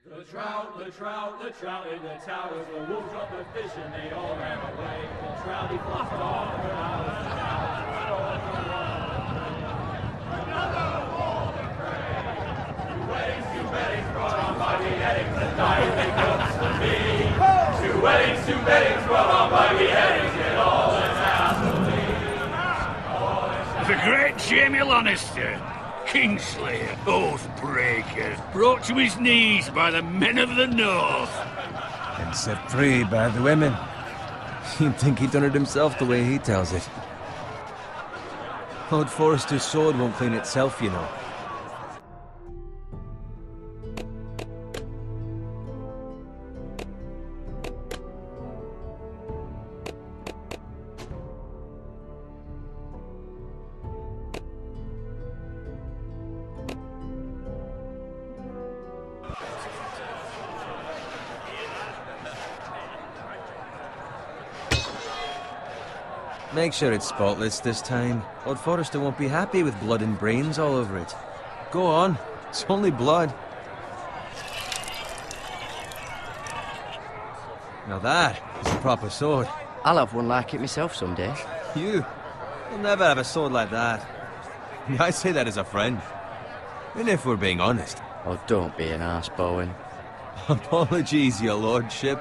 The trout in the towers, the wolves dropped the fish and they all ran away. The trouty flopped off, but I was the another golden prey. Two weddings brought on by beheadings, and diving cooks for me. Two weddings brought on by beheadings, and all that's happily. The great Jamie Lannister, Kingslayer, Oathbreaker, brought to his knees by the men of the North. And set free by the women. You'd think he'd done it himself the way he tells it. Lord Forrester's sword won't clean itself, you know. Make sure it's spotless this time. Lord Forrester won't be happy with blood and brains all over it. Go on. It's only blood. Now that is a proper sword. I'll have one like it myself someday. You'll never have a sword like that. I say that as a friend. And if we're being honest. Oh, don't be an arse, Bowen. Apologies, your lordship.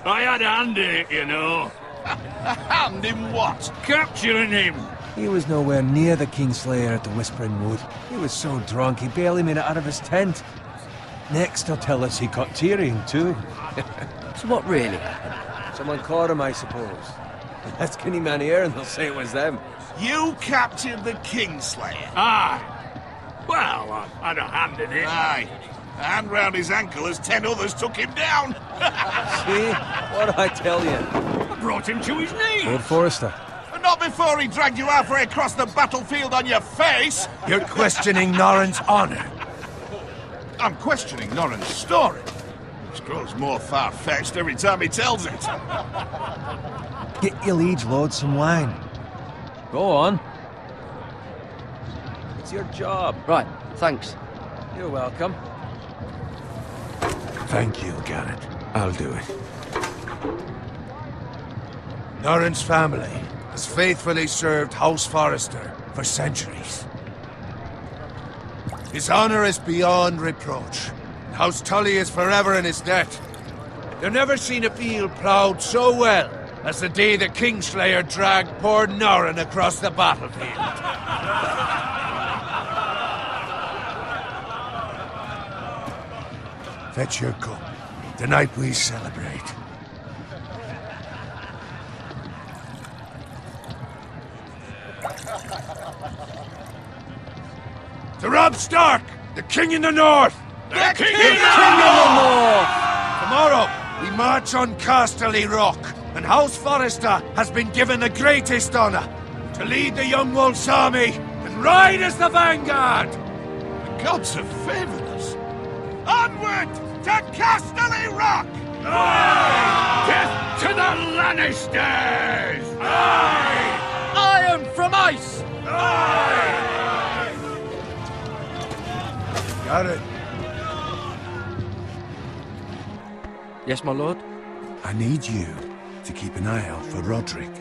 I had a hand in it, you know. A hand in what? Capturing him. He was nowhere near the Kingslayer at the Whispering Wood. He was so drunk he barely made it out of his tent. Next he'll tell us he caught Tyrion too. So what really happened? Someone caught him, I suppose. Ask any man here and they'll say it was them. You captured the Kingslayer? Aye. Well, I had a hand in it. Aye. A hand round his ankle as 10 others took him down. See? What'd I tell you? I brought him to his knees. Lord Forrester. But not before he dragged you halfway across the battlefield on your face. You're questioning Norrin's honor. I'm questioning Norrin's story, which grows more far-fetched every time he tells it. Get your liege lord some wine. Go on. It's your job. Right, thanks. You're welcome. Thank you, Garrett. I'll do it. Norrin's family has faithfully served House Forrester for centuries. His honor is beyond reproach. House Tully is forever in his debt. They've never seen a field ploughed so well as the day the Kingslayer dragged poor Norrin across the battlefield. Fetch your cup. Tonight we celebrate. To Robb Stark, the King in the North! The King in the North! Tomorrow, we march on Casterly Rock, and House Forrester has been given the greatest honor to lead the Young Wolf's army and ride as the vanguard! The gods have favored us. Onward to Casterly Rock! Aye! Death to the Lannisters! Aye! Iron from ice! Aye! Got it. Yes, my lord? I need you to keep an eye out for Roderick.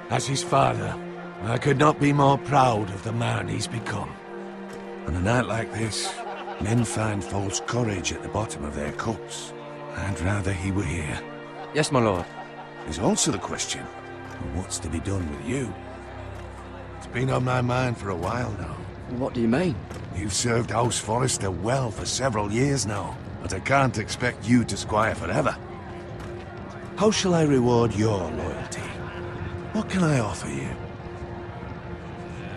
As his father, I could not be more proud of the man he's become. On a night like this, men find false courage at the bottom of their cups. I'd rather he were here. Yes, my lord. There's also the question of what's to be done with you. It's been on my mind for a while now. What do you mean? You've served House Forrester well for several years now, but I can't expect you to squire forever. How shall I reward your loyalty? What can I offer you?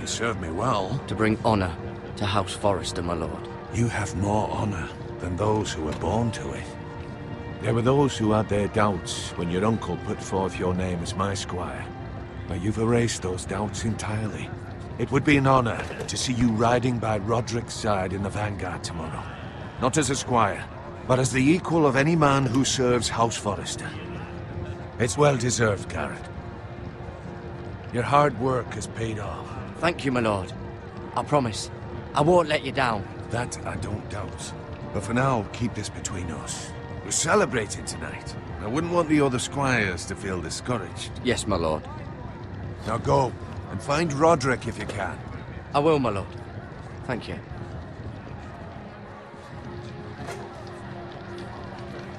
You served me well. To bring honor to House Forrester, my lord. You have more honor than those who were born to it. There were those who had their doubts when your uncle put forth your name as my squire. But you've erased those doubts entirely. It would be an honor to see you riding by Roderick's side in the vanguard tomorrow. Not as a squire, but as the equal of any man who serves House Forrester. It's well deserved, Garrett. Your hard work has paid off. Thank you, my lord. I promise. I won't let you down. That I don't doubt. But for now, keep this between us. We're celebrating tonight. I wouldn't want the other squires to feel discouraged. Yes, my lord. Now go, and find Roderick if you can. I will, my lord. Thank you.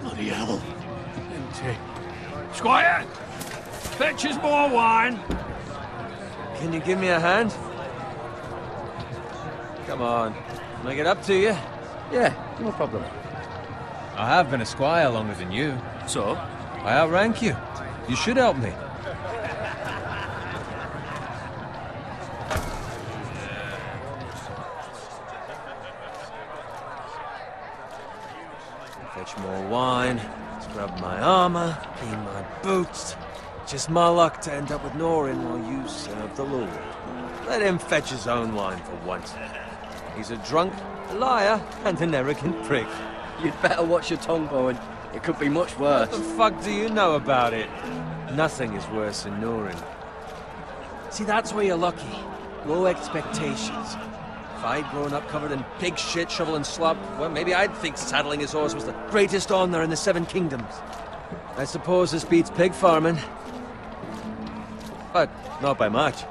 Bloody hell. Empty. Squire! Fetch us more wine. Can you give me a hand? Come on. Can I get up to you? Yeah, no problem. I have been a squire longer than you. So? I outrank you. You should help me. Fetch more wine, scrub my armor, clean my boots. Just my luck to end up with Norin while you serve the Lord. Let him fetch his own wine for once. He's a drunk, a liar, and an arrogant prick. You'd better watch your tongue, Bowen. It could be much worse. What the fuck do you know about it? Nothing is worse than Norin. See, that's where you're lucky. Low expectations. If I'd grown up covered in pig shit, shovel and slop, well, maybe I'd think saddling his horse was the greatest honor in the Seven Kingdoms. I suppose this beats pig farming. But not by much.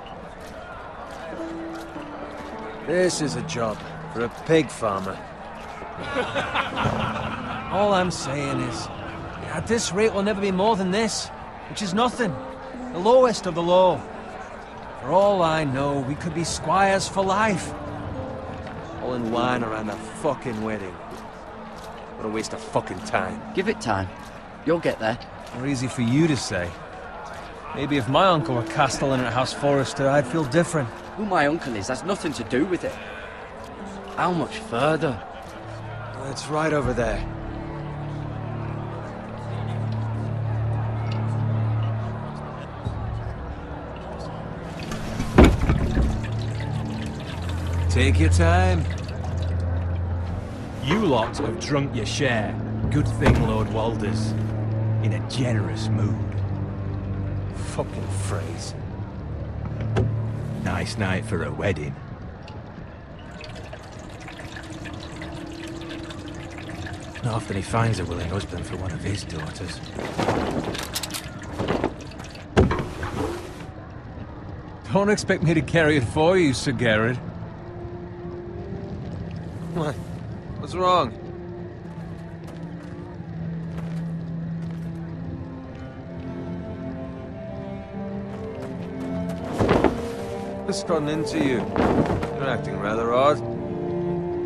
This is a job for a pig farmer. All I'm saying is, at this rate we'll never be more than this, which is nothing. The lowest of the low. For all I know, we could be squires for life. All in wine around a fucking wedding. What a waste of fucking time. Give it time. You'll get there. More easy for you to say. Maybe if my uncle were castellan at House Forrester, I'd feel different. Who my uncle is has nothing to do with it. How much further? It's right over there. Take your time. You lot have drunk your share. Good thing Lord Walder's in a generous mood. Fucking phrase. Nice night for a wedding. Not often he finds a willing husband for one of his daughters. Don't expect me to carry it for you, Sir Garrett. What? What's wrong? What's gotten into you? You're acting rather odd.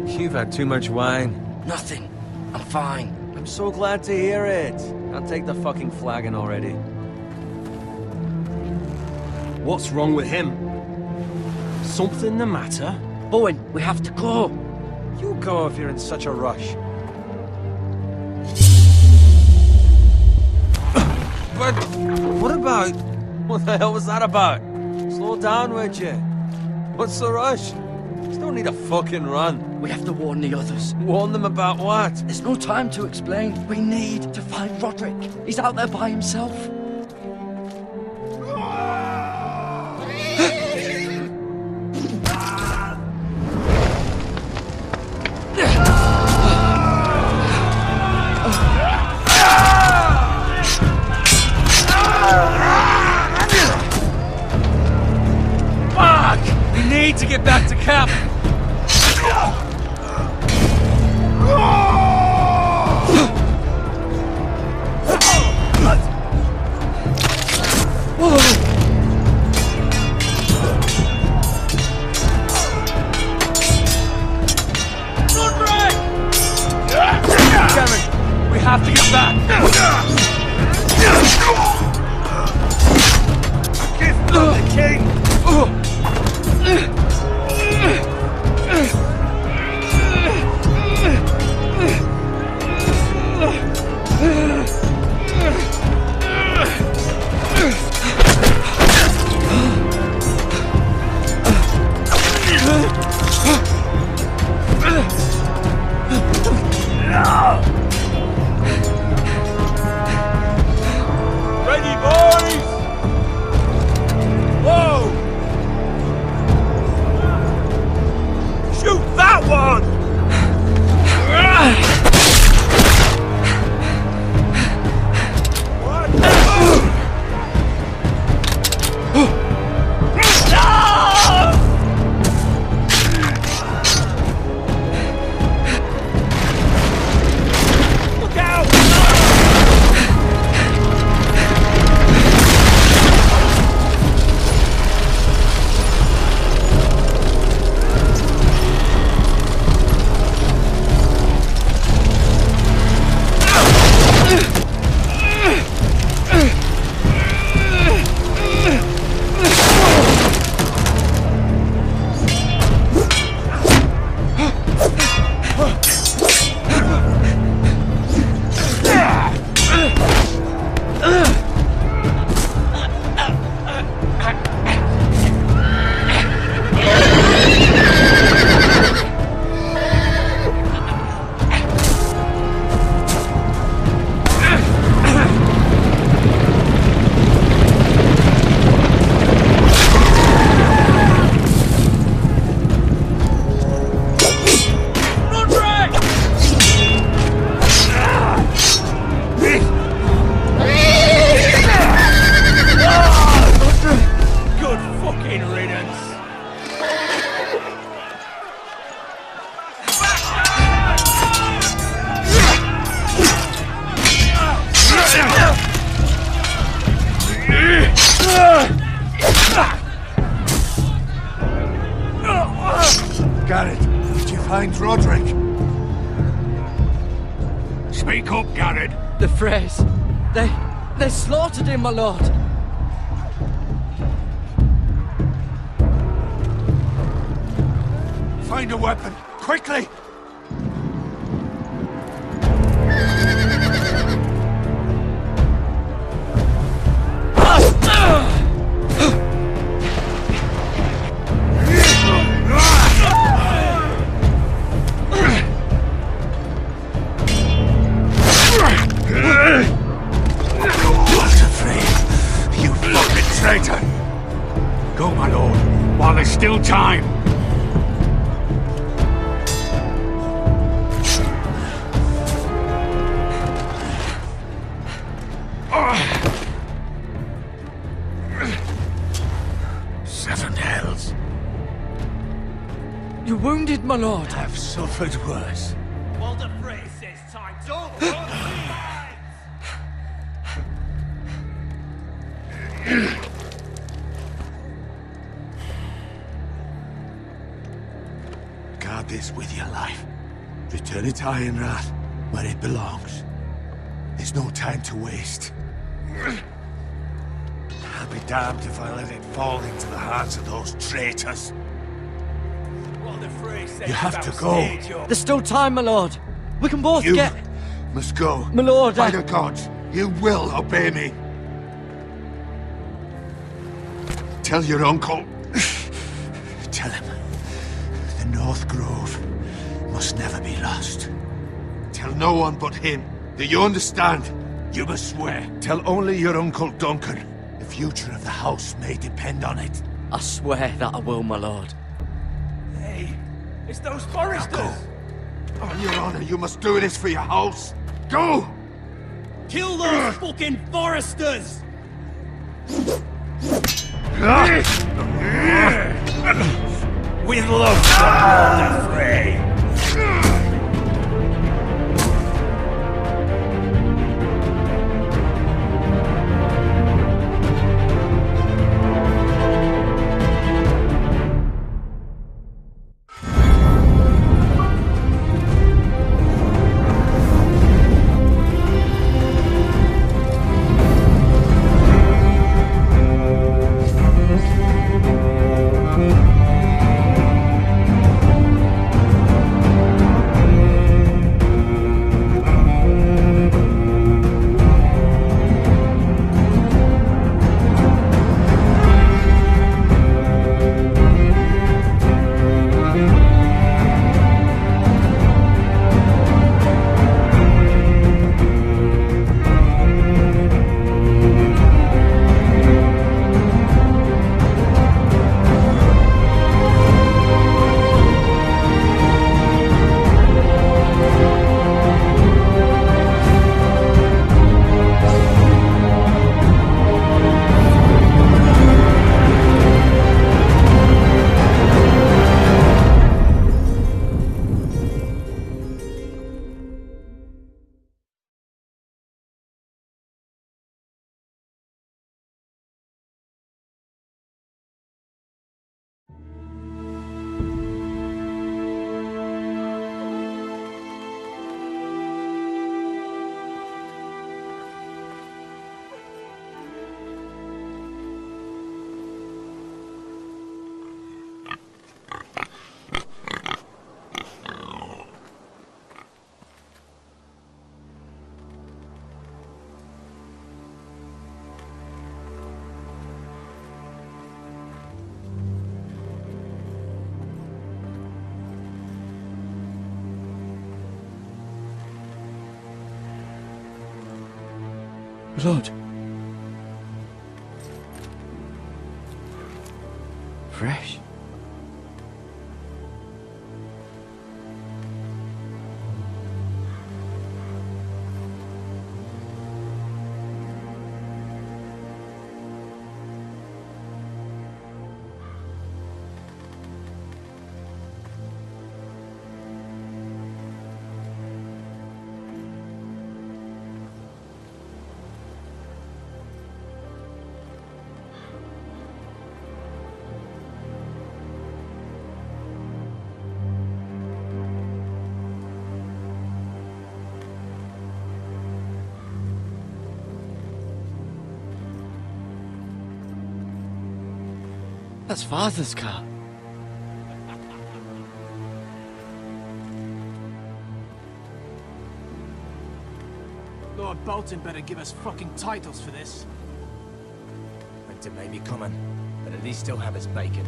You've had too much wine. Nothing. I'm fine. I'm so glad to hear it. I'll take the fucking flagon already. What's wrong with him? Something the matter? Bowen, we have to go. You go if you're in such a rush. But what about... What the hell was that about? Slow down, would you? What's the rush? Just don't need a fucking run. We have to warn the others. Warn them about what? There's no time to explain. We need to find Roderick. He's out there by himself. We need to get back to camp. Cameron, we have to get back. Give the king. Ready, boys! Whoa! Shoot that one! Roderick? Speak up, Garrett. The Freys. They slaughtered him, my lord. Find a weapon, quickly! Go, my lord, while there's still time. Seven hells. You're wounded, my lord. I've suffered worse. Walder Frey says time. Don't run. Guard this with your life. Return it to Ironrath, where it belongs. There's no time to waste. I'll be damned if I let it fall into the hands of those traitors. Walder Frey says You have about to go. stage your- There's still time, my lord. We can both You get... must go. My lord, By the gods, you will obey me. Tell your uncle. Tell him. The North Grove must never be lost. Tell no one but him. Do you understand? You must swear. Tell only your Uncle Duncan. The future of the house may depend on it. I swear that I will, my lord. Hey, it's those foresters. Go. On your honor, you must do this for your house. Go! Kill those fucking foresters. With love from Walder Frey. Lord. Fresh. That's Father's car. Lord Bolton better give us fucking titles for this. Winter may be coming, but at least he'll have his bacon.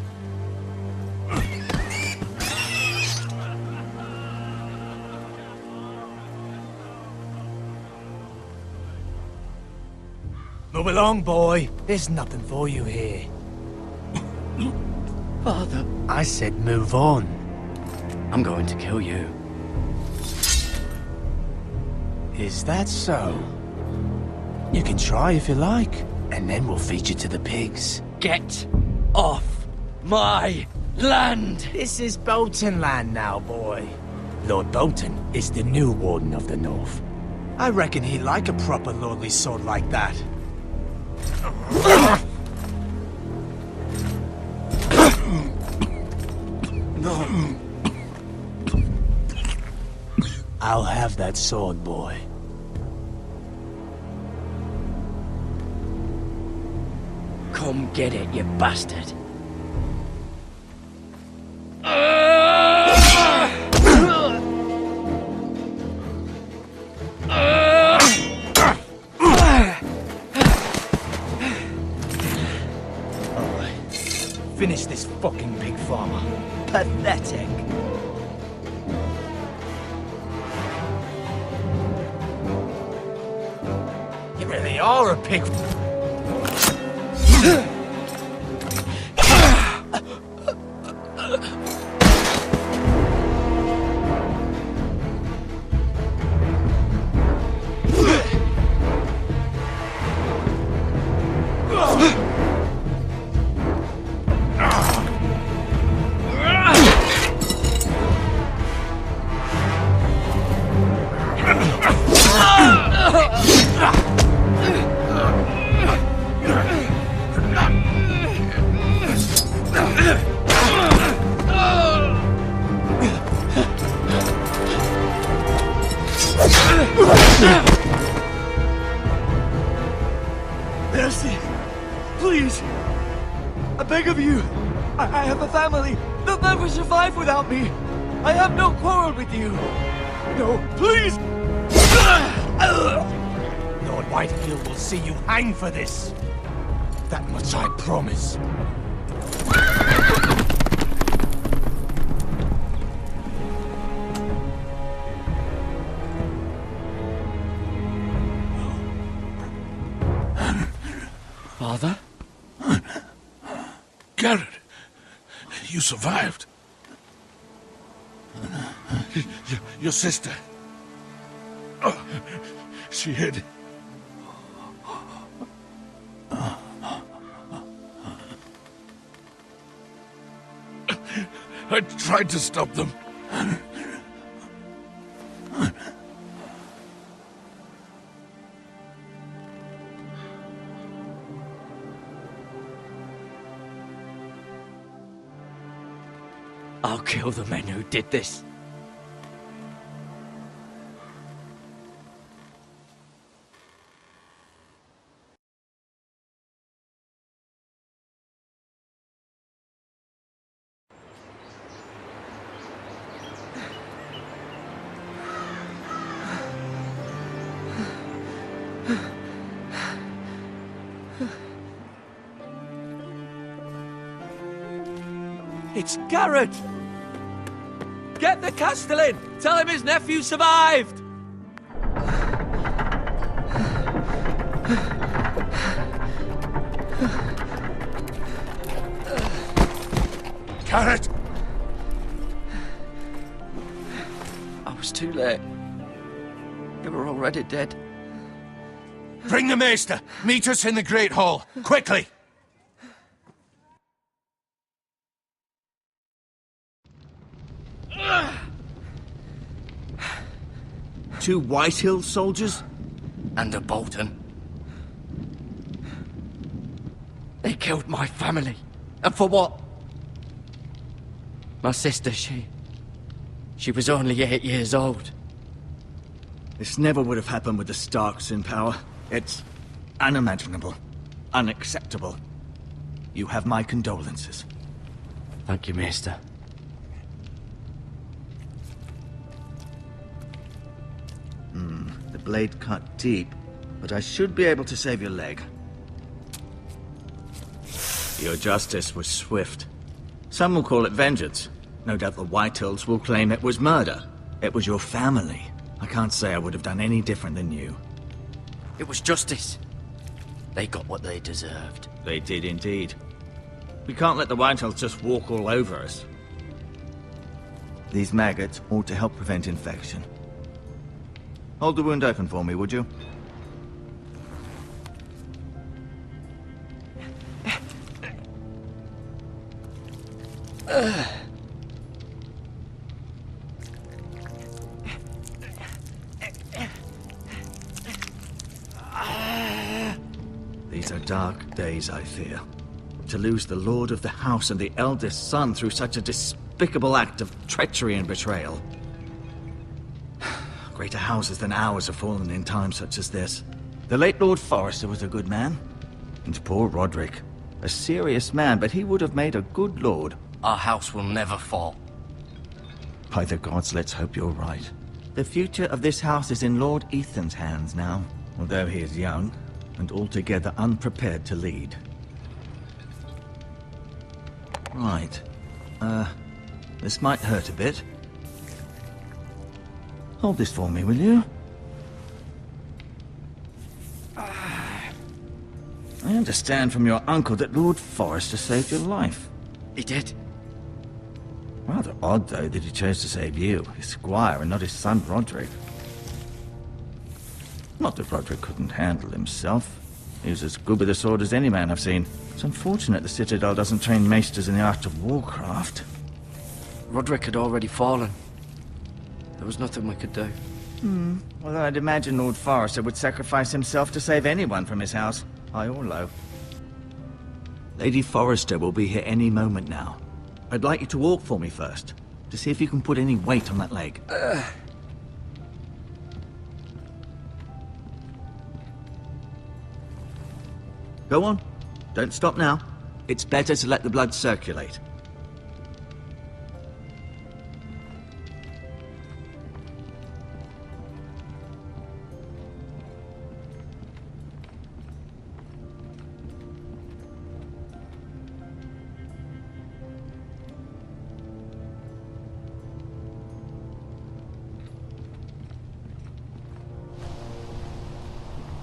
Move along, boy. There's nothing for you here. Father, I said move on. I'm going to kill you. Is that so? You can try if you like, and then we'll feed you to the pigs. Get off my land! This is Bolton land now, boy. Lord Bolton is the new Warden of the North. I reckon he'd like a proper lordly sword like that. I'll have that sword, boy. Come get it, you bastard. Finish this fucking pig farmer. Pathetic. You really are a pig. Mercy! Please! I beg of you! I have a family! They'll never survive without me! I have no quarrel with you! No, please! Lord Whitefield will see you hang for this. That much I promise. Father? Garrett, you survived. Your sister. Oh, she hid. I tried to stop them. I'll kill the men who did this. It's Garrett! Get the Castellan! Tell him his nephew survived! Garrett! I was too late. They were already dead. Bring the Maester! Meet us in the Great Hall! Quickly! Two Whitehill soldiers? And a Bolton. They killed my family. And for what? My sister, she was only 8 years old. This never would have happened with the Starks in power. It's unimaginable. Unacceptable. you have my condolences. Thank you, Maester. The blade cut deep, but I should be able to save your leg. Your justice was swift. Some will call it vengeance. No doubt the Whitehills will claim it was murder. It was your family. I can't say I would have done any different than you. It was justice. They got what they deserved. They did indeed. We can't let the Whitehills just walk all over us. These maggots ought to help prevent infection. Hold the wound open for me, would you? These are dark days, I fear. To lose the lord of the house and the eldest son through such a despicable act of treachery and betrayal. Greater houses than ours have fallen in times such as this. The late Lord Forrester was a good man. And poor Roderick. A serious man, but he would have made a good lord. Our house will never fall. By the gods, let's hope you're right. The future of this house is in Lord Ethan's hands now, although he is young and altogether unprepared to lead. Right. This might hurt a bit. Hold this for me, will you? I understand from your uncle that Lord Forrester saved your life. He did. Rather odd, though, that he chose to save you, his squire, and not his son Roderick. Not that Roderick couldn't handle himself. He was as good with a sword as any man I've seen. It's unfortunate the Citadel doesn't train maesters in the art of warcraft. Roderick had already fallen. There was nothing we could do. Well, I'd imagine Lord Forrester would sacrifice himself to save anyone from his house, high or low. Lady Forrester will be here any moment now. I'd like you to walk for me first, to see if you can put any weight on that leg. Go on. Don't stop now. It's better to let the blood circulate.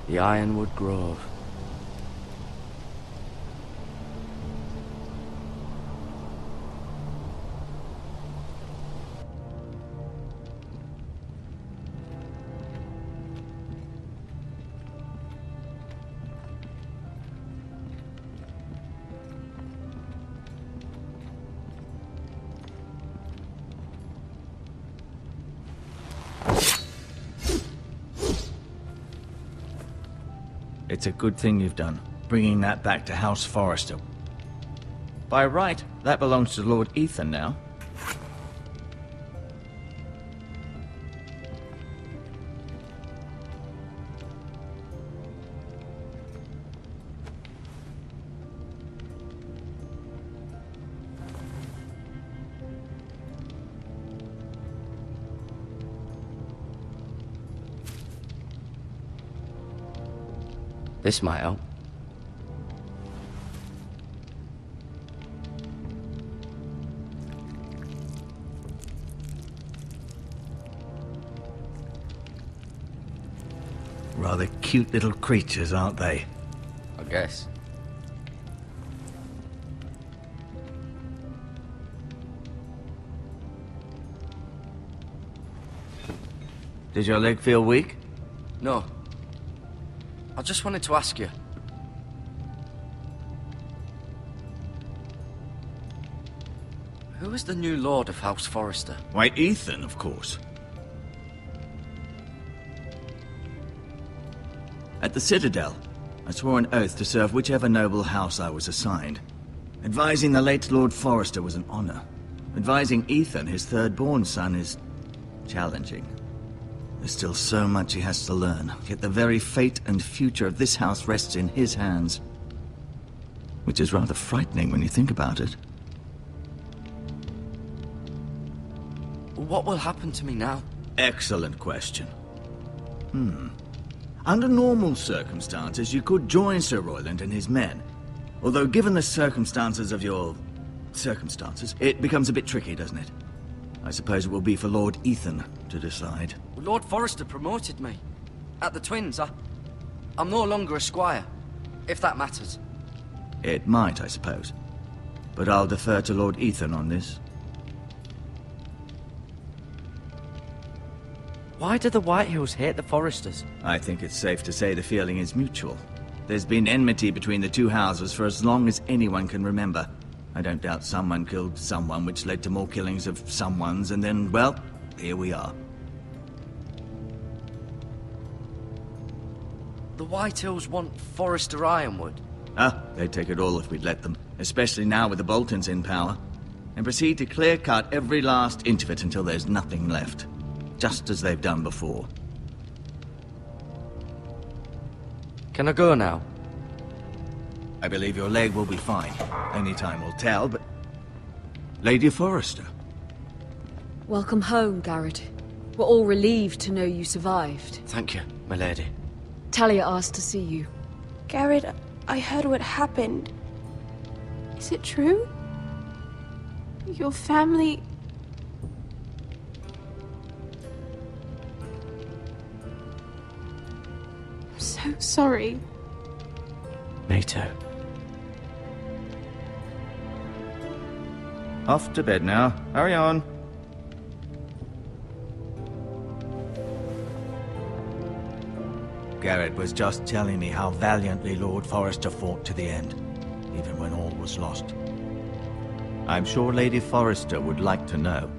The Ironwood Grove. It's a good thing you've done, bringing that back to House Forrester. By right, that belongs to Lord Ethan now. This might help. Rather cute little creatures, aren't they? I guess. Did your leg feel weak? No. I just wanted to ask you. Who is the new Lord of House Forrester? Why, Ethan, of course. At the Citadel, I swore an oath to serve whichever noble house I was assigned. Advising the late Lord Forrester was an honor. Advising Ethan, his third-born son, is challenging. There's still so much he has to learn, yet the very fate and future of this house rests in his hands. Which is rather frightening when you think about it. What will happen to me now? Excellent question. Under normal circumstances, you could join Sir Royland and his men. Although given the circumstances of your... circumstances, it becomes a bit tricky, doesn't it? I suppose it will be for Lord Ethan to decide. Lord Forrester promoted me. At the Twins, I'm no longer a squire, if that matters. It might, I suppose. But I'll defer to Lord Ethan on this. Why do the Whitehills hate the Forresters? I think it's safe to say the feeling is mutual. There's been enmity between the two houses for as long as anyone can remember. I don't doubt someone killed someone, which led to more killings of someones, and then, well, here we are. The Whitehills want Forrester Ironwood. They'd take it all if we'd let them, especially now with the Boltons in power, and proceed to clear-cut every last inch of it until there's nothing left, just as they've done before. Can I go now? I believe your leg will be fine. Only time will tell, but... Lady Forrester. Welcome home, Garrett. We're all relieved to know you survived. Thank you, my lady. Talia asked to see you. Garrett, I heard what happened. Is it true? Your family... I'm so sorry. Me too. Off to bed now. Hurry on. Garrett was just telling me how valiantly Lord Forrester fought to the end, even when all was lost. I'm sure Lady Forrester would like to know.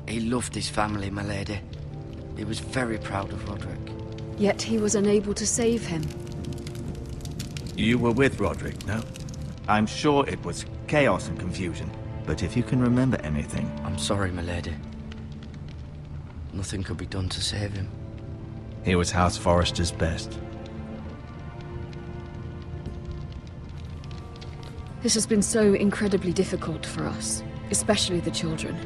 He loved his family, my lady. He was very proud of Roderick. Yet he was unable to save him. You were with Roderick, no? I'm sure it was chaos and confusion, but if you can remember anything... I'm sorry, my lady. Nothing could be done to save him. He was House Forrester's best. This has been so incredibly difficult for us, especially the children.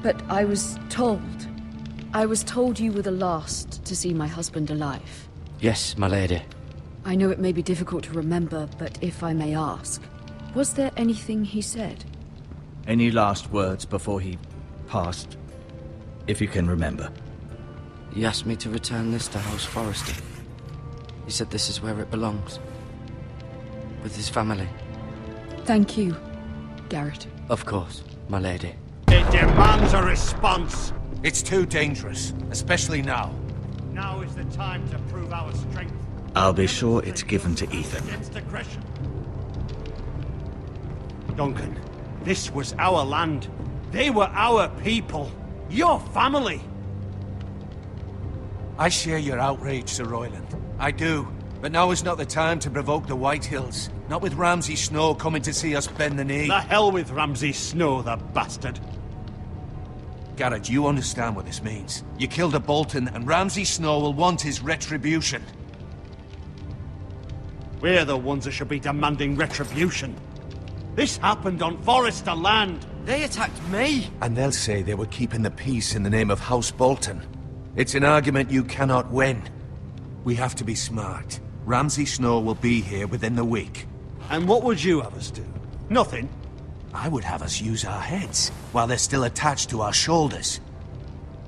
But I was told you were the last to see my husband alive. Yes, my lady. I know it may be difficult to remember, but if I may ask, was there anything he said? Any last words before he passed? If you can remember. He asked me to return this to House Forrester. He said this is where it belongs. With his family. Thank you, Garrett. Of course, my lady. It demands a response. It's too dangerous, especially now. Now is the time to prove our strength. I'll be sure it's given to Ethan. Against aggression. Duncan, this was our land. They were our people. Your family. I share your outrage, Sir Royland. I do. But now is not the time to provoke the Whitehills. Not with Ramsay Snow coming to see us bend the knee. The hell with Ramsay Snow, the bastard. Garrett, you understand what this means. You killed a Bolton, and Ramsay Snow will want his retribution. We're the ones that should be demanding retribution. This happened on Forrester land. They attacked me. And they'll say they were keeping the peace in the name of House Bolton. It's an argument you cannot win. We have to be smart. Ramsay Snow will be here within the week. And what would you have us do? Nothing. I would have us use our heads, while they're still attached to our shoulders.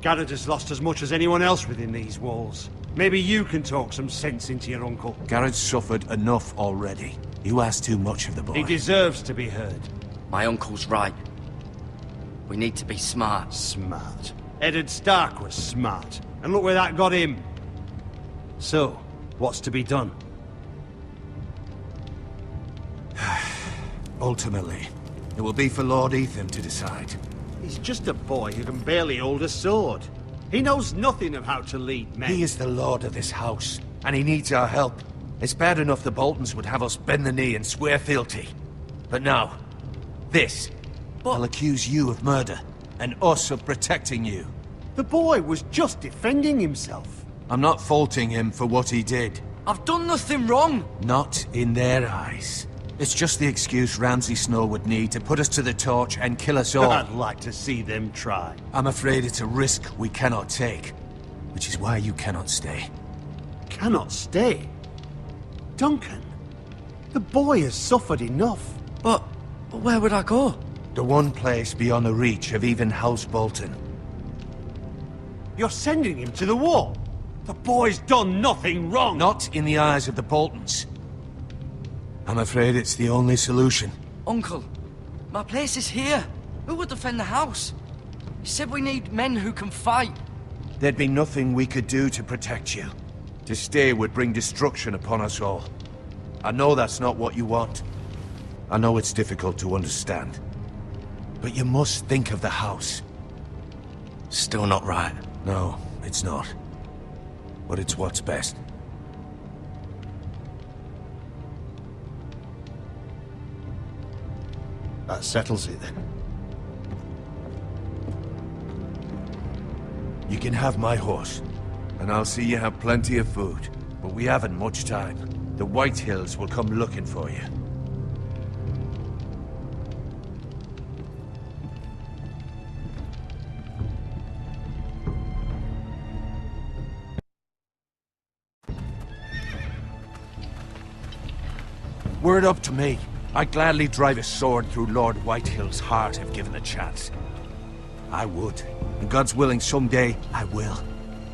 Garrett has lost as much as anyone else within these walls. Maybe you can talk some sense into your uncle. Garrett's suffered enough already. You ask too much of the boy. He deserves to be heard. My uncle's right. We need to be smart. Smart. Eddard Stark was smart. And look where that got him. So, what's to be done? Ultimately, it will be for Lord Ethan to decide. He's just a boy who can barely hold a sword. He knows nothing of how to lead men. He is the lord of this house, and he needs our help. It's bad enough the Boltons would have us bend the knee and swear fealty. But now, this. I'll accuse you of murder, and us of protecting you. The boy was just defending himself. I'm not faulting him for what he did. I've done nothing wrong. Not in their eyes. It's just the excuse Ramsay Snow would need to put us to the torch and kill us all. I'd like to see them try. I'm afraid it's a risk we cannot take, which is why you cannot stay. Cannot stay? Duncan, the boy has suffered enough. But where would I go? The one place beyond the reach of even House Bolton. You're sending him to the wall? The boy's done nothing wrong! Not in the eyes of the Boltons. I'm afraid it's the only solution. Uncle, my place is here. Who would defend the house? You said we need men who can fight. There'd be nothing we could do to protect you. To stay would bring destruction upon us all. I know that's not what you want. I know it's difficult to understand. But you must think of the house. Still not right. No, it's not. But it's what's best. That settles it then. You can have my horse, and I'll see you have plenty of food. But we haven't much time. The White Hills will come looking for you. Were it up to me, I'd gladly drive a sword through Lord Whitehill's heart if given the chance. I would. And God's willing, someday I will.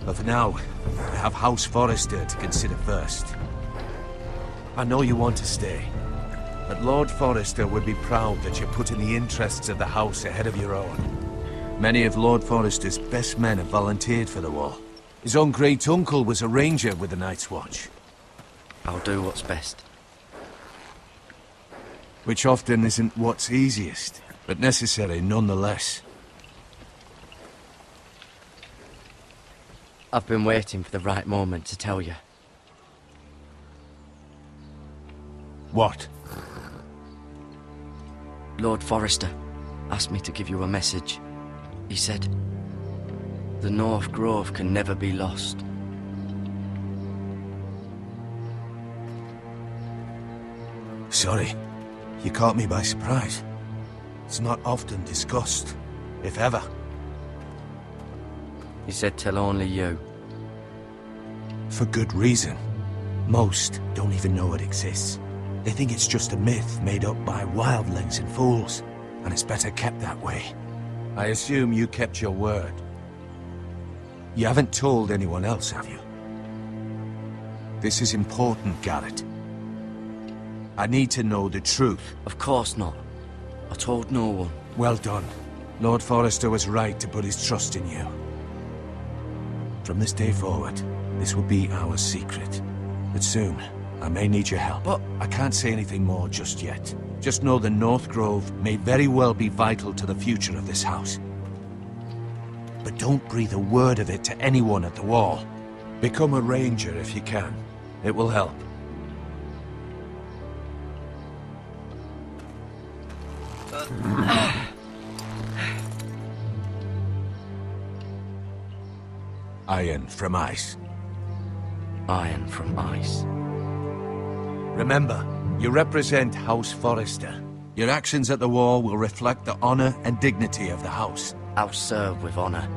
But for now, I have House Forrester to consider first. I know you want to stay, but Lord Forrester would be proud that you're putting the interests of the house ahead of your own. Many of Lord Forrester's best men have volunteered for the war. His own great-uncle was a ranger with the Night's Watch. I'll do what's best. Which often isn't what's easiest, but necessary nonetheless. I've been waiting for the right moment to tell you. What? Lord Forrester asked me to give you a message. He said, the North Grove can never be lost. Sorry. You caught me by surprise. It's not often discussed, if ever. He said tell only you. For good reason. Most don't even know it exists. They think it's just a myth made up by wildlings and fools, and it's better kept that way. I assume you kept your word. You haven't told anyone else, have you? This is important, Garrett. I need to know the truth. Of course not. I told no one. Well done. Lord Forrester was right to put his trust in you. From this day forward, this will be our secret. But soon, I may need your help. But I can't say anything more just yet. Just know the North Grove may very well be vital to the future of this house. But don't breathe a word of it to anyone at the wall. Become a ranger if you can. It will help. Iron from ice. Iron from ice. Remember, you represent House Forrester. Your actions at the war will reflect the honor and dignity of the house. I'll serve with honor.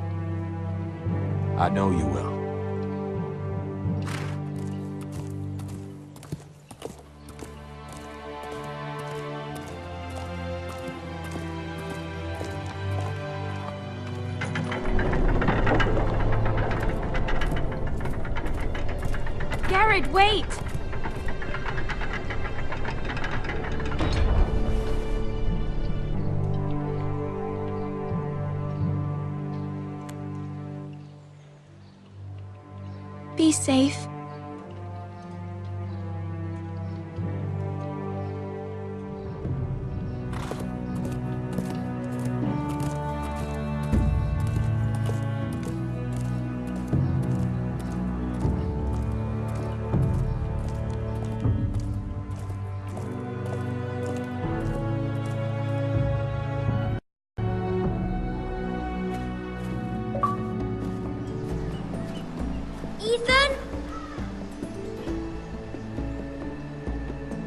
I know you will. Garrett, wait! Be safe. Ethan!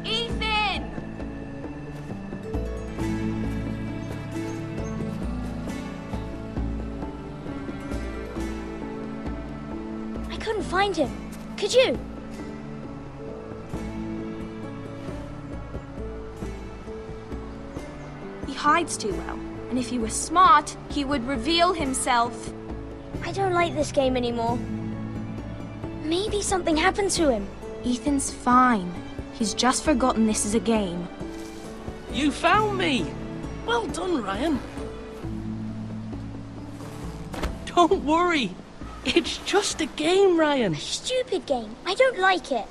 Ethan! couldn't find him. Could you? He hides too well, and if he were smart, he would reveal himself. I don't like this game anymore. Maybe something happened to him. Ethan's fine. He's just forgotten this is a game. You found me! Well done, Ryan. Don't worry. It's just a game, Ryan. A stupid game. I don't like it.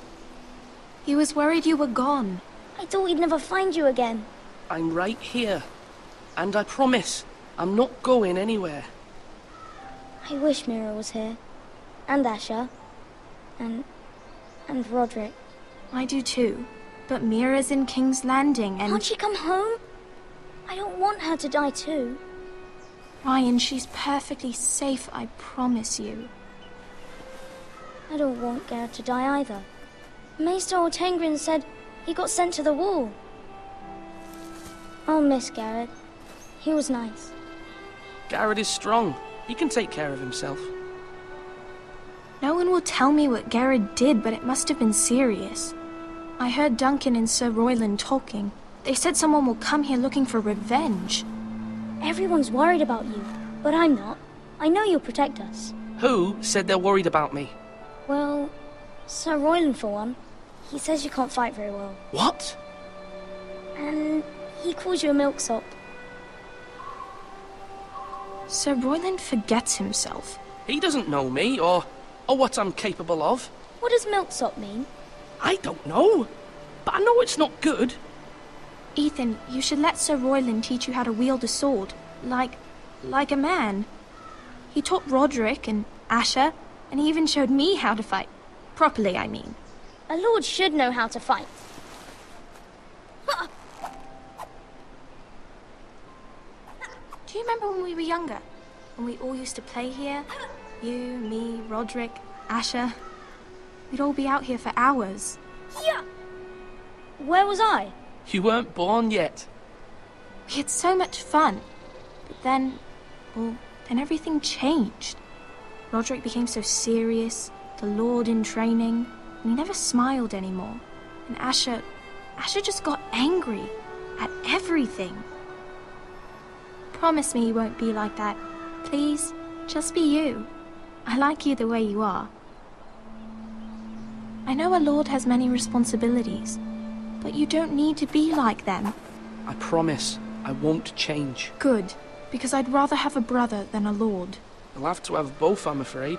He was worried you were gone. I thought we'd never find you again. I'm right here. And I promise, I'm not going anywhere. I wish Mira was here. And Asher. And Roderick. I do too. But Mira's in King's Landing and... Can't she come home? I don't want her to die too. Ryan, she's perfectly safe, I promise you. I don't want Garrett to die either. Maester Ortengrin said he got sent to the wall. I'll miss Garrett. He was nice. Garrett is strong. He can take care of himself. No one will tell me what Garrett did, but it must have been serious. I heard Duncan and Sir Royland talking. They said someone will come here looking for revenge. Everyone's worried about you, but I'm not. I know you'll protect us. Who said they're worried about me? Well, Sir Royland for one. He says you can't fight very well. What? And he calls you a milksop. Sir Royland forgets himself. He doesn't know me, or what I'm capable of. What does milksop mean? I don't know, but I know it's not good. Ethan, you should let Sir Royland teach you how to wield a sword, like a man. He taught Roderick and Asher, and he even showed me how to fight. Properly, I mean. A lord should know how to fight. Do you remember when we were younger? When we all used to play here? You, me, Roderick, Asher. We'd all be out here for hours. Yeah. Where was I? You weren't born yet. We had so much fun. But then everything changed. Roderick became so serious, the Lord in training, and he never smiled anymore. And Asher just got angry at everything. Promise me you won't be like that. Please, just be you. I like you the way you are. I know a lord has many responsibilities, but you don't need to be like them. I promise, I won't change. Good, because I'd rather have a brother than a lord. I'll have to have both, I'm afraid.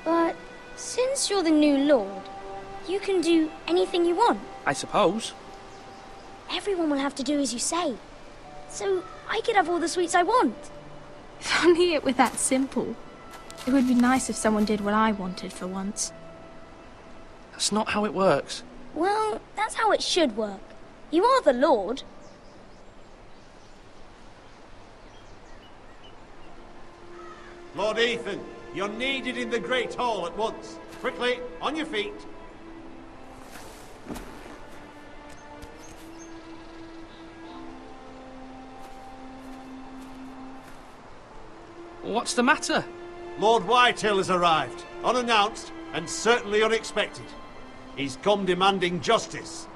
But since you're the new lord, you can do anything you want. I suppose. Everyone will have to do as you say. So I could have all the sweets I want. If only it were that simple. It would be nice if someone did what I wanted for once. That's not how it works. Well, that's how it should work. You are the Lord. Lord Ethan, you're needed in the Great Hall at once. Quickly, on your feet. What's the matter? Lord Whitehill has arrived, unannounced and certainly unexpected. He's come demanding justice.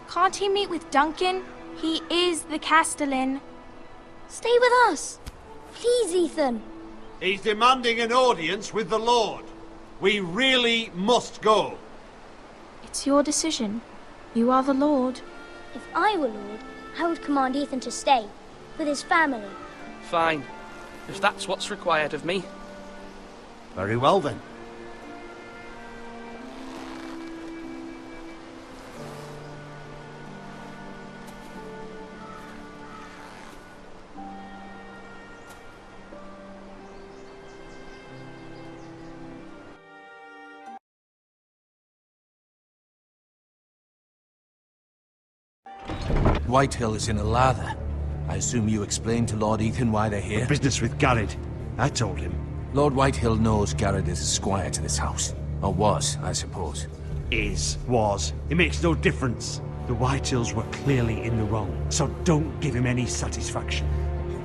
Can't he meet with Duncan? He is the Castellan. Stay with us. Please, Ethan. He's demanding an audience with the Lord. We really must go. It's your decision. You are the Lord. If I were Lord, I would command Ethan to stay, with his family. Fine. If that's what's required of me. Very well then. Whitehill is in a lather. I assume you explained to Lord Ethan why they're here? Business with Garrett. I told him. Lord Whitehill knows Garrett is a squire to this house. Or was, I suppose. Was. It makes no difference. The Whitehills were clearly in the wrong, so don't give him any satisfaction.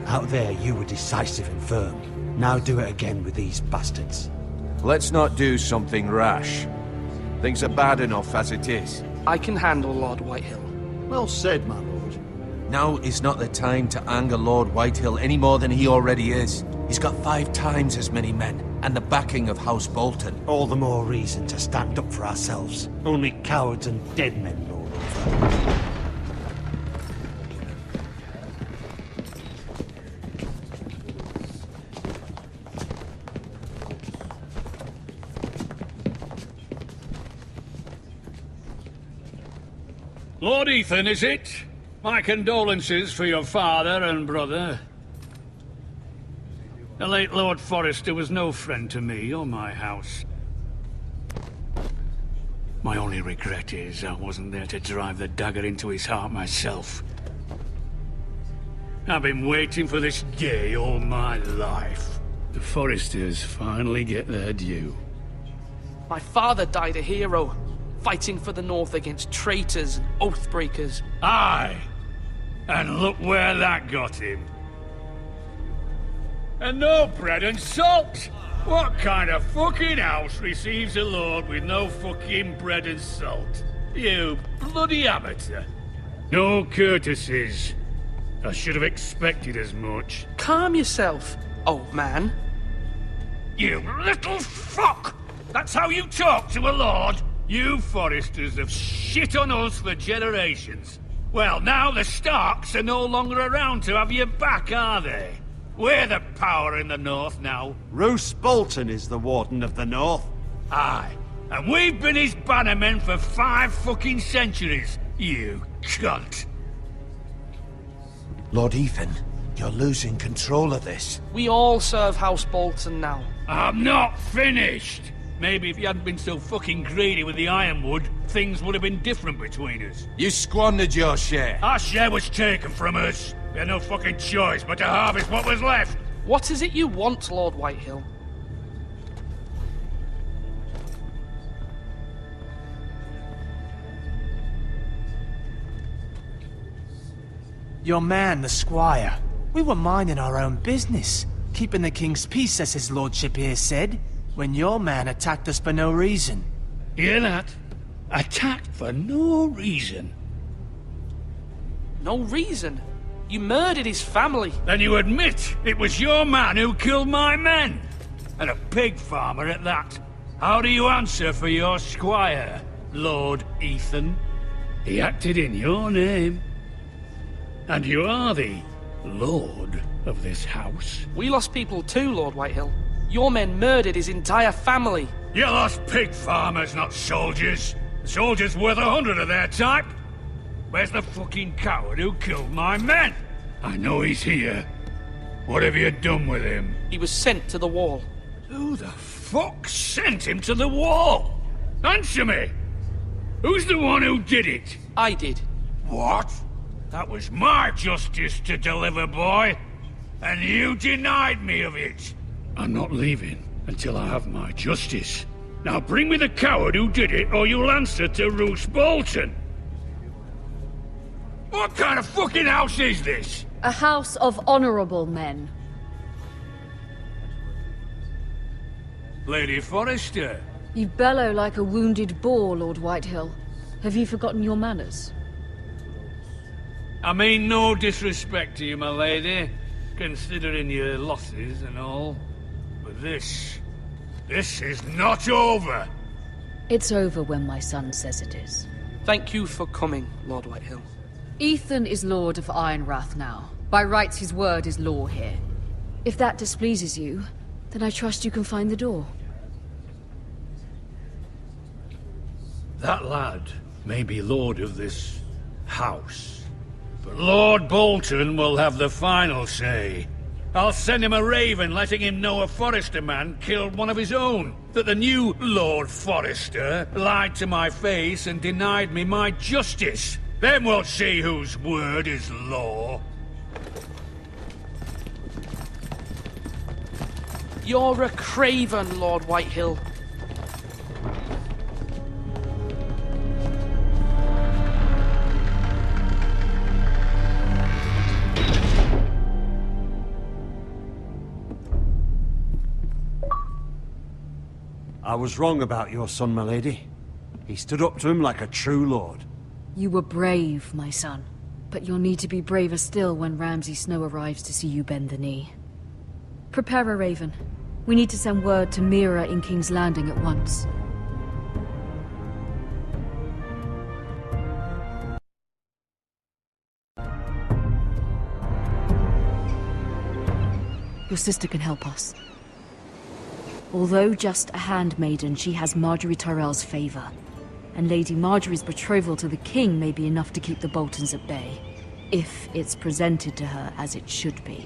Out there, you were decisive and firm. Now do it again with these bastards. Let's not do something rash. Things are bad enough as it is. I can handle Lord Whitehill. Well said, my lord. Now is not the time to anger Lord Whitehill any more than he already is. He's got 5 times as many men, and the backing of House Bolton. All the more reason to stand up for ourselves. Only cowards and dead men lord over. Lord Ethan, is it? My condolences for your father and brother. The late Lord Forrester was no friend to me or my house. My only regret is I wasn't there to drive the dagger into his heart myself. I've been waiting for this day all my life. The Forresters finally get their due. My father died a hero, fighting for the North against traitors and oathbreakers. Aye! And look where that got him. And no bread and salt! What kind of fucking house receives a lord with no fucking bread and salt? You bloody amateur. No courtesies. I should have expected as much. Calm yourself, old man. You little fuck! That's how you talk to a lord? You Forresters have shit on us for generations. Well, now the Starks are no longer around to have your back, are they? We're the power in the North now. Roose Bolton is the Warden of the North. Aye, and we've been his bannermen for 5 fucking centuries, you cunt. Lord Ethan, you're losing control of this. We all serve House Bolton now. I'm not finished! Maybe if you hadn't been so fucking greedy with the ironwood, things would have been different between us. You squandered your share. Our share was taken from us. We had no fucking choice but to harvest what was left. What is it you want, Lord Whitehill? Your man, the squire. We were minding our own business, keeping the king's peace, as his lordship here said, when your man attacked us for no reason. Hear that? Attacked for no reason. No reason? You murdered his family. Then you admit it was your man who killed my men. And a pig farmer at that. How do you answer for your squire, Lord Ethan? He acted in your name. And you are the lord of this house. We lost people too, Lord Whitehill. Your men murdered his entire family. You lost pig farmers, not soldiers. The soldiers worth 100 of their type. Where's the fucking coward who killed my men? I know he's here. What have you done with him? He was sent to the wall. Who the fuck sent him to the wall? Answer me! Who's the one who did it? I did. What? That was my justice to deliver, boy. And you denied me of it. I'm not leaving until I have my justice. Now bring me the coward who did it, or you'll answer to Roose Bolton. What kind of fucking house is this? A house of honorable men. Lady Forrester. You bellow like a wounded boar, Lord Whitehill. Have you forgotten your manners? I mean no disrespect to you, my lady, considering your losses and all. But this is not over. It's over when my son says it is. Thank you for coming, Lord Whitehill. Ethan is Lord of Ironrath now. By rights, his word is law here. If that displeases you, then I trust you can find the door. That lad may be lord of this house, but Lord Bolton will have the final say. I'll send him a raven letting him know a Forrester man killed one of his own. That the new Lord Forrester lied to my face and denied me my justice. Then we'll see whose word is law. You're a craven, Lord Whitehill. I was wrong about your son, my lady. He stood up to him like a true lord. You were brave, my son. But you'll need to be braver still when Ramsay Snow arrives to see you bend the knee. Prepare a raven. We need to send word to Mira in King's Landing at once. Your sister can help us. Although just a handmaiden, she has Marjorie Tyrell's favor. And Lady Marjorie's betrothal to the king may be enough to keep the Boltons at bay. If it's presented to her as it should be.